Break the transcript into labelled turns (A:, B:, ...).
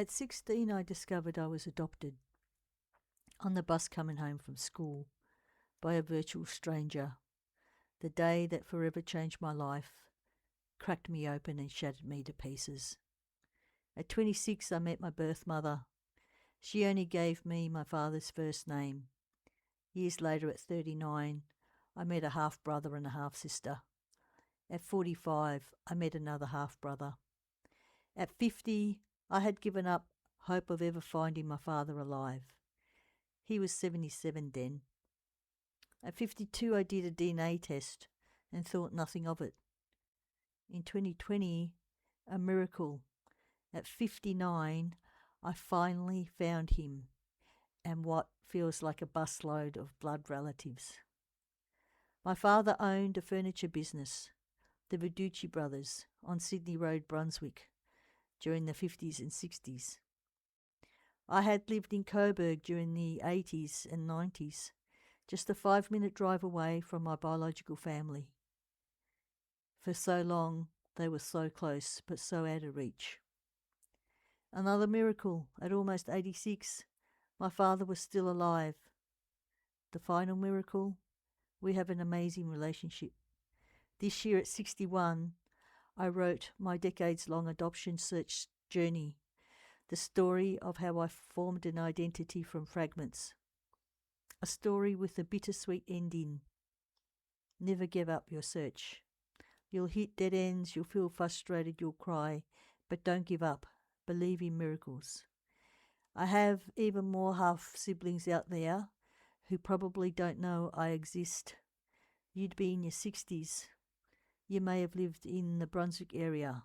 A: At 16, I discovered I was adopted on the bus coming home from school by a virtual stranger. The day that forever changed my life, cracked me open and shattered me to pieces. At 26, I met my birth mother. She only gave me my father's first name. Years later, at 39, I met a half-brother and a half-sister. At 45, I met another half-brother. At 50, I had given up hope of ever finding my father alive. He was 77 then. At 52, I did a DNA test and thought nothing of it. In 2020, a miracle. At 59, I finally found him and what feels like a busload of blood relatives. My father owned a furniture business, the Viducci Brothers, on Sydney Road, Brunswick, during the 50s and 60s. I had lived in Coburg during the 80s and 90s, just a 5-minute drive away from my biological family. For so long, they were so close, but so out of reach. Another miracle, at almost 86, my father was still alive. The final miracle, we have an amazing relationship. This year at 61, I wrote my decades-long adoption search journey, the story of how I formed an identity from fragments. A story with a bittersweet ending. Never give up your search. You'll hit dead ends, you'll feel frustrated, you'll cry, but don't give up. Believe in miracles. I have even more half-siblings out there who probably don't know I exist. You'd be in your 60s. You may have lived in the Brunswick area.